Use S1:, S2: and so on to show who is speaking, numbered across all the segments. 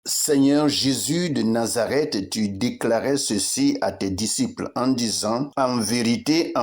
S1: Seigneur Jésus de Nazareth, tu déclarais ceci à tes disciples en disant, en vérité,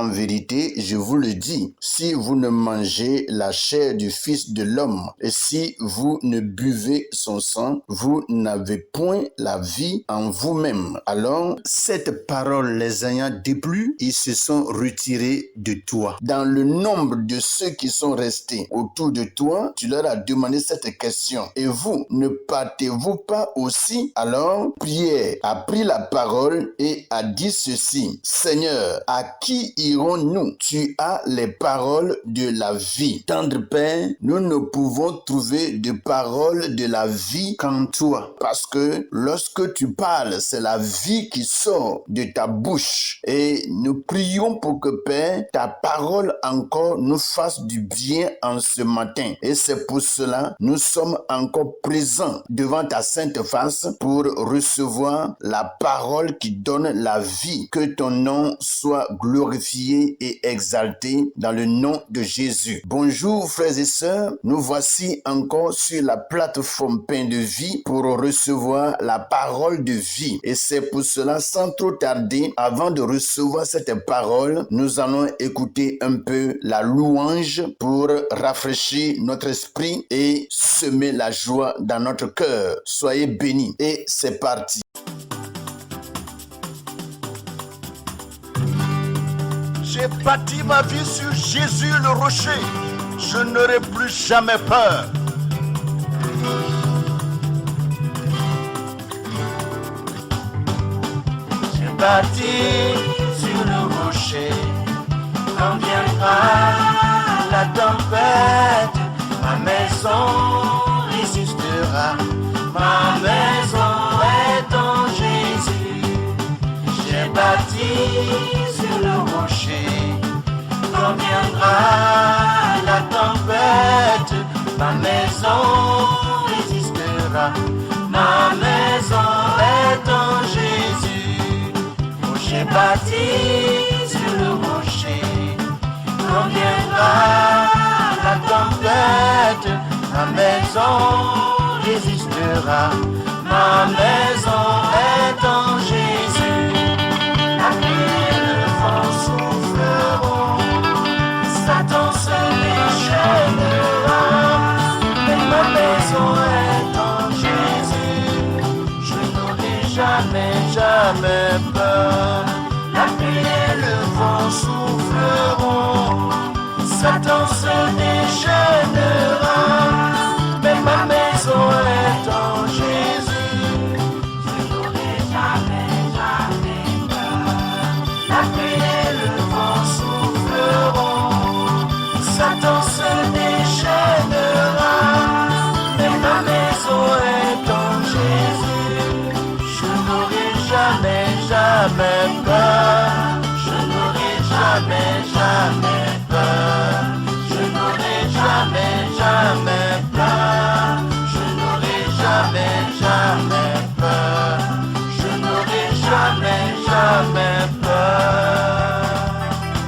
S1: je vous le dis, si vous ne mangez la chair du Fils de l'homme et si vous ne buvez son sang, vous n'avez point la vie en vous-même. Alors, cette parole les ayant déplu, ils se sont retirés de toi. Dans le nombre de ceux qui sont restés autour de toi, tu leur as demandé cette question. Et vous, ne partez-vous pas aussi? Alors, Pierre a pris la parole et a dit ceci. Seigneur, à qui irons-nous? Tu as les paroles de la vie. Tendre Père, nous ne pouvons trouver de paroles de la vie qu'en toi. Parce que lorsque tu parles, c'est la vie qui sort de ta bouche. Et nous prions pour que Père, ta parole encore nous fasse du bien en ce matin. Et c'est pour cela, nous sommes encore présents devant ta sainte face pour recevoir la parole qui donne la vie. Que ton nom soit glorifié et exalté dans le nom de Jésus. Bonjour frères et sœurs, nous voici encore sur la plateforme Pain de vie pour recevoir la parole de vie. Et c'est pour cela, sans trop tarder, avant de recevoir cette parole, nous allons écouter un peu la louange pour rafraîchir notre esprit et semer la joie dans notre cœur. Soyez bénis et c'est parti.
S2: J'ai bâti ma vie sur Jésus le rocher. Je n'aurai plus jamais peur. J'ai bâti sur le rocher. Quand viendra la tempête, ma maison résistera. Ma maison est en Jésus. J'ai bâti sur le rocher. Quand viendra la tempête, ma maison résistera. Ma maison est en Jésus. Oh, j'ai bâti sur le rocher. Quand viendra la tempête, ma maison résistera. Ma maison est en Jésus. La pluie et le vent souffleront. Satan se déchaînera. Mais ma maison est en Jésus. Je n'aurai jamais peur. La pluie et le vent souffleront. Satan se déchaînera. Mais ma maison est en Jésus. Je n'aurai jamais peur. La pluie et le vent souffleront. Satan se déchaînera. Mais ma maison est en Jésus. Je n'aurai jamais peur. Je n'aurai jamais peur. Je n'aurai jamais peur. Je n'aurai jamais peur. Je n'aurai jamais peur.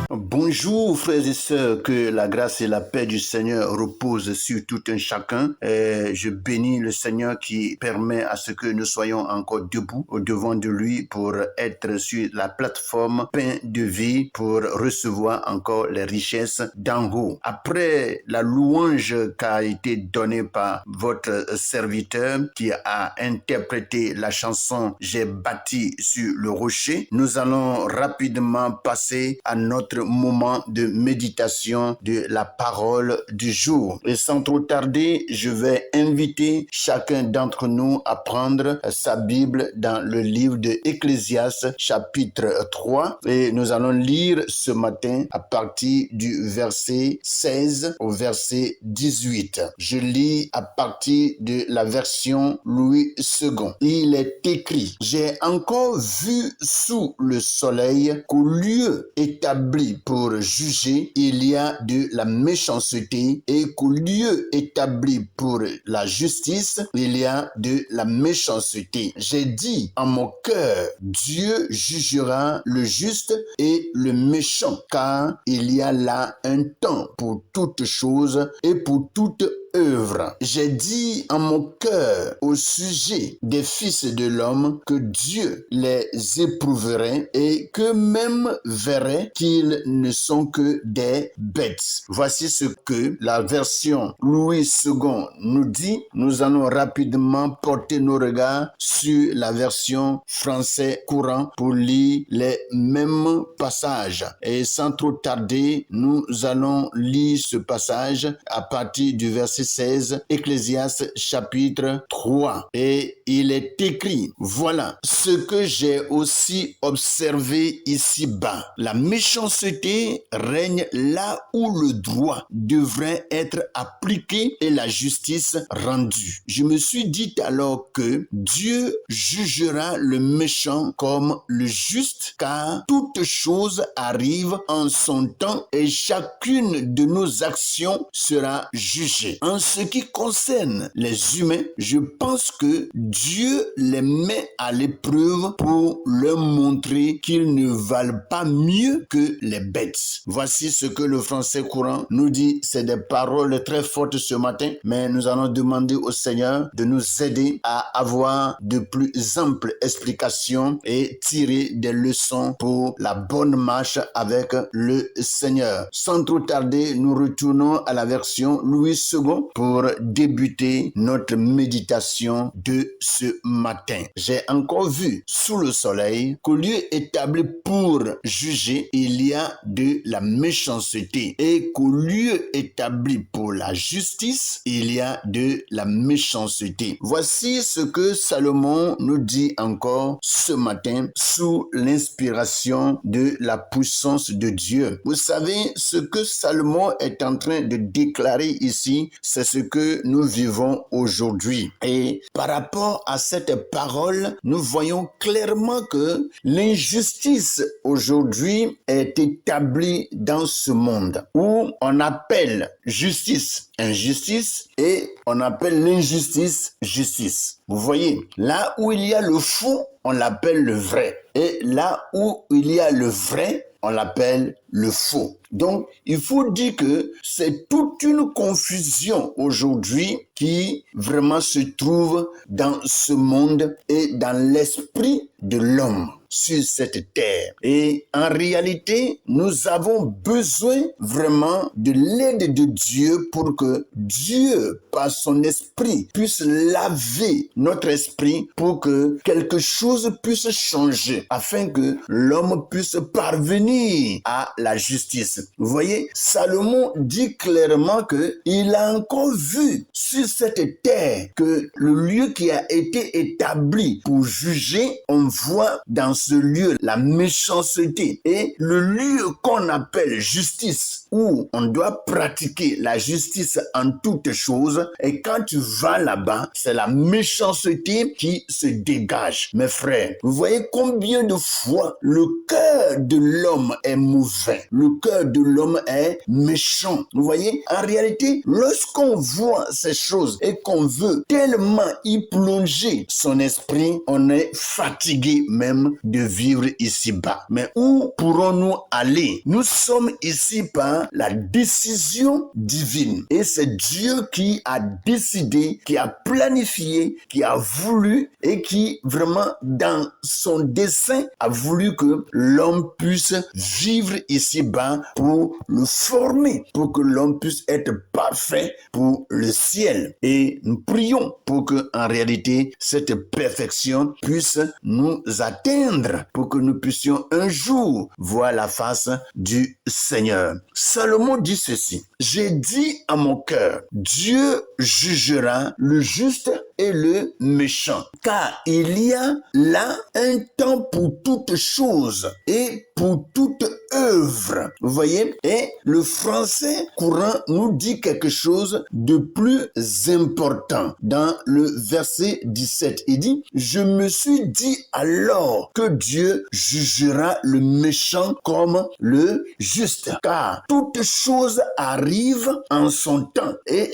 S1: Bonjour frères et sœurs, que la grâce et la paix du Seigneur reposent sur tout un chacun. Et je bénis le Seigneur qui permet à ce que nous soyons encore debout au devant de lui pour être sur la plateforme Pain de vie pour recevoir encore les richesses d'en haut. Après la louange qui a été donnée par votre serviteur qui a interprété la chanson J'ai bâti sur le rocher, nous allons rapidement passer à notre moment de méditation de la parole du jour. Et sans trop tarder, je vais inviter chacun d'entre nous à prendre sa Bible dans le livre de Ecclésiaste, chapitre 3. Et nous allons lire ce matin à partir du verset 16 au verset 18. Je lis à partir de la version Louis II. Il est écrit: J'ai encore vu sous le soleil qu'au lieu établi pour juger, il y a de la méchanceté, et qu'au lieu établi pour la justice, il y a de la méchanceté. J'ai dit en mon cœur, Dieu jugera le juste et le méchant, car il y a là un temps pour toute chose et pour toute œuvre. J'ai dit en mon cœur au sujet des fils de l'homme que Dieu les éprouverait et qu'eux-mêmes verraient qu'ils ne sont que des bêtes. Voici ce que la version Louis II nous dit. Nous allons rapidement porter nos regards sur la version français courant pour lire les mêmes passages. Et sans trop tarder, nous allons lire ce passage à partir du verset 16, Ecclésiaste chapitre 3. Et il est écrit, voilà ce que j'ai aussi observé ici-bas. La méchanceté règne là où le droit devrait être appliqué et la justice rendue. Je me suis dit alors que Dieu jugera le méchant comme le juste, car toute chose arrive en son temps et chacune de nos actions sera jugée. En ce qui concerne les humains, je pense que Dieu les met à l'épreuve pour leur montrer qu'ils ne valent pas mieux que les bêtes. Voici ce que le français courant nous dit. C'est des paroles très fortes ce matin, mais nous allons demander au Seigneur de nous aider à avoir de plus amples explications et tirer des leçons pour la bonne marche avec le Seigneur. Sans trop tarder, nous retournons à la version Louis II pour débuter notre méditation de ce matin. J'ai encore vu sous le soleil qu'au lieu établi pour juger, il y a de la méchanceté et qu'au lieu établi pour la justice, il y a de la méchanceté. Voici ce que Salomon nous dit encore ce matin sous l'inspiration de la puissance de Dieu. Vous savez, ce que Salomon est en train de déclarer ici, c'est ce que nous vivons aujourd'hui. Et par rapport à cette parole, nous voyons clairement que l'injustice aujourd'hui est établie dans ce monde où on appelle justice injustice et on appelle l'injustice justice. Vous voyez, là où il y a le faux, on l'appelle le vrai. Et là où il y a le vrai, on l'appelle le faux. Donc, il faut dire que c'est toute une confusion aujourd'hui qui vraiment se trouve dans ce monde et dans l'esprit de l'homme sur cette terre. Et en réalité, nous avons besoin vraiment de l'aide de Dieu pour que Dieu, par son esprit, puisse laver notre esprit pour que quelque chose puisse changer afin que l'homme puisse parvenir à la justice. Vous voyez, Salomon dit clairement que il a encore vu sur cette terre que le lieu qui a été établi pour juger, on voit dans ce lieu la méchanceté, et le lieu qu'on appelle justice, où on doit pratiquer la justice en toutes choses, et quand tu vas là-bas, c'est la méchanceté qui se dégage. Mes frères, vous voyez combien de fois le cœur de l'homme est mauvais, le cœur de l'homme est méchant. Vous voyez, en réalité, lorsqu'on voit ces choses et qu'on veut tellement y plonger son esprit, on est fatigué même de vivre ici-bas. Mais où pourrons-nous aller? Nous sommes ici par la décision divine. Et c'est Dieu qui a décidé, qui a planifié, qui a voulu et qui vraiment dans son dessein a voulu que l'homme puisse vivre ici-bas pour le former, pour que l'homme puisse être parfait pour le ciel. Et nous prions pour que en réalité cette perfection puisse nous atteindre, pour que nous puissions un jour voir la face du Seigneur. Salomon dit ceci: j'ai dit à mon cœur, Dieu jugera le juste et le méchant, car il y a là un temps pour toute chose et pour toute œuvre. Vous voyez? Et le français courant nous dit quelque chose de plus important. Dans le verset 17, il dit, je me suis dit alors que Dieu jugera le méchant comme le juste, car toute chose arrive en son temps et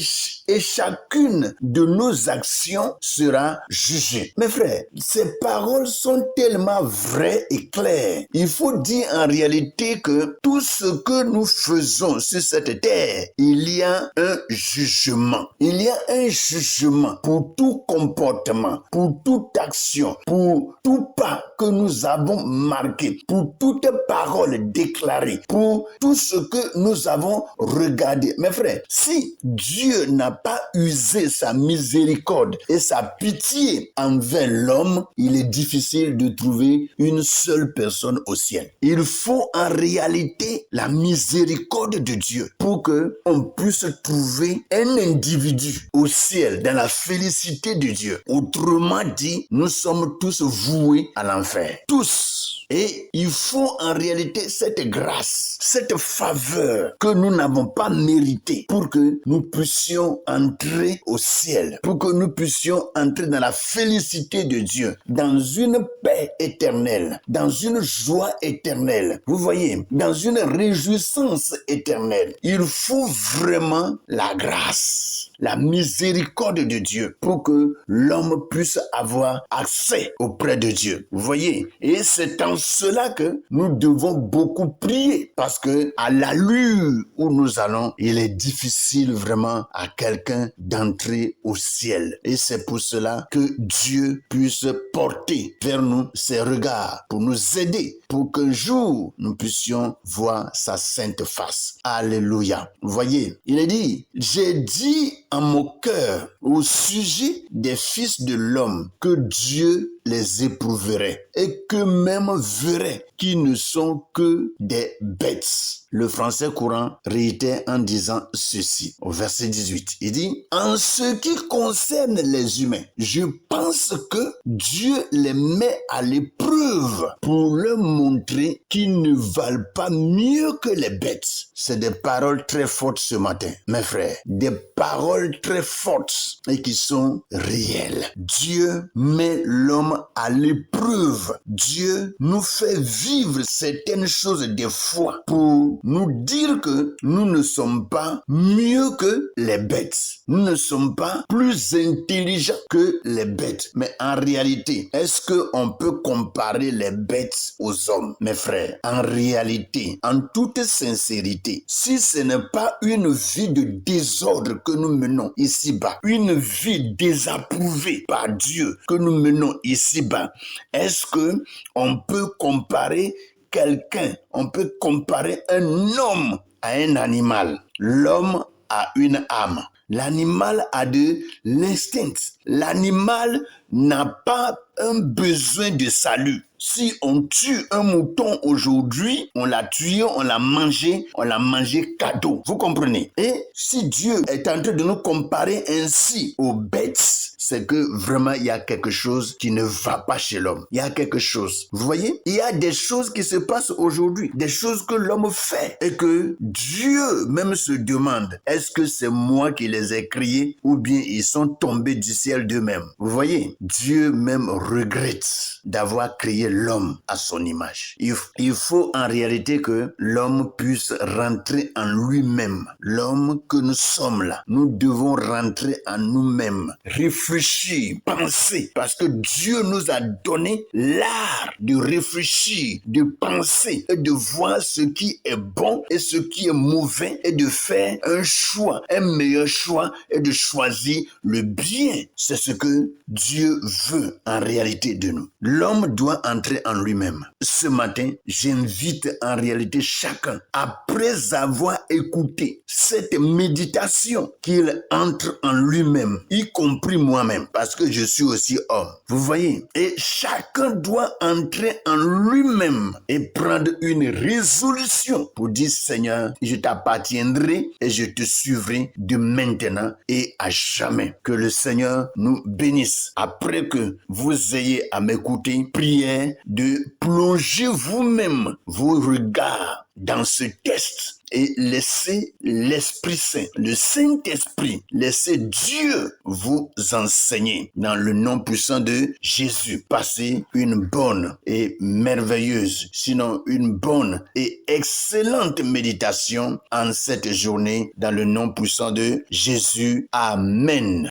S1: chacune de nos actions sera jugée. Mes frères, ces paroles sont tellement vraies et claires. Il faut dire dit en réalité que tout ce que nous faisons sur cette terre, il y a un jugement. Il y a un jugement pour tout comportement, pour toute action, pour tout pas que nous avons marqué, pour toute parole déclarée, pour tout ce que nous avons regardé. Mes frères, si Dieu n'a pas usé sa miséricorde et sa pitié envers l'homme, il est difficile de trouver une seule personne au ciel. Il faut en réalité la miséricorde de Dieu pour que on puisse trouver un individu au ciel dans la félicité de Dieu. Autrement dit, nous sommes tous voués à l'enfer. Tous. Et il faut en réalité cette grâce, cette faveur que nous n'avons pas méritée pour que nous puissions entrer au ciel, pour que nous puissions entrer dans la félicité de Dieu, dans une paix éternelle, dans une joie éternelle. Vous voyez, dans une réjouissance éternelle. Il faut vraiment la grâce, la miséricorde de Dieu pour que l'homme puisse avoir accès auprès de Dieu. Vous voyez, et c'est en cela que nous devons beaucoup prier parce que à l'allure où nous allons, il est difficile vraiment à quelqu'un d'entrer au ciel. Et c'est pour cela que Dieu puisse porter vers nous ses regards pour nous aider, pour qu'un jour nous puissions voir sa sainte face. Alléluia. Vous voyez, il est dit, j'ai dit en mon cœur au sujet des fils de l'homme que Dieu les éprouverait et que même verrait qu'ils ne sont que des bêtes. Le français courant réitère en disant ceci au verset 18. Il dit, en ce qui concerne les humains, je pense que Dieu les met à l'épreuve pour leur montrer qu'ils ne valent pas mieux que les bêtes. C'est des paroles très fortes ce matin, mes frères. Des paroles très fortes et qui sont réelles. Dieu met l'homme à l'épreuve. Dieu nous fait vivre certaines choses des fois pour nous dire que nous ne sommes pas mieux que les bêtes. Nous ne sommes pas plus intelligents que les bêtes. Mais en réalité, est-ce qu'on peut comparer les bêtes aux hommes, mes frères? En réalité, en toute sincérité, si ce n'est pas une vie de désordre que nous menons ici-bas, une vie désapprouvée par Dieu que nous menons ici-bas, est-ce que on peut comparer quelqu'un, on peut comparer un homme à un animal? L'homme a une âme. L'animal a de l'instinct. L'animal n'a pas un besoin de salut. Si on tue un mouton aujourd'hui, on l'a tué, on l'a mangé cadeau. Vous comprenez? Et si Dieu est en train de nous comparer ainsi aux bêtes, c'est que vraiment il y a quelque chose qui ne va pas chez l'homme. Il y a quelque chose. Vous voyez? Il y a des choses qui se passent aujourd'hui, des choses que l'homme fait et que Dieu même se demande, est-ce que c'est moi qui les ai créés ou bien ils sont tombés du ciel d'eux-mêmes? Vous voyez? Dieu même regrette d'avoir créé l'homme à son image. Il faut en réalité que l'homme puisse rentrer en lui-même. L'homme que nous sommes là, nous devons rentrer en nous-mêmes, réfléchir, penser, parce que Dieu nous a donné l'art de réfléchir, de penser et de voir ce qui est bon et ce qui est mauvais et de faire un choix, un meilleur choix et de choisir le bien. C'est ce que Dieu veut en réalité de nous. L'homme doit entrer en lui-même. Ce matin, j'invite en réalité chacun, après avoir écouté cette méditation, qu'il entre en lui-même, y compris moi-même, parce que je suis aussi homme. Vous voyez? Et chacun doit entrer en lui-même et prendre une résolution pour dire, Seigneur, je t'appartiendrai et je te suivrai de maintenant et à jamais. Que le Seigneur nous bénisse. Après que vous ayez à m'écouter, prière de plonger vous-même vos regards dans ce test et laissez l'Esprit Saint, le Saint-Esprit, laissez Dieu vous enseigner dans le nom puissant de Jésus. Passez une bonne et merveilleuse, sinon une bonne et excellente méditation en cette journée dans le nom puissant de Jésus. Amen.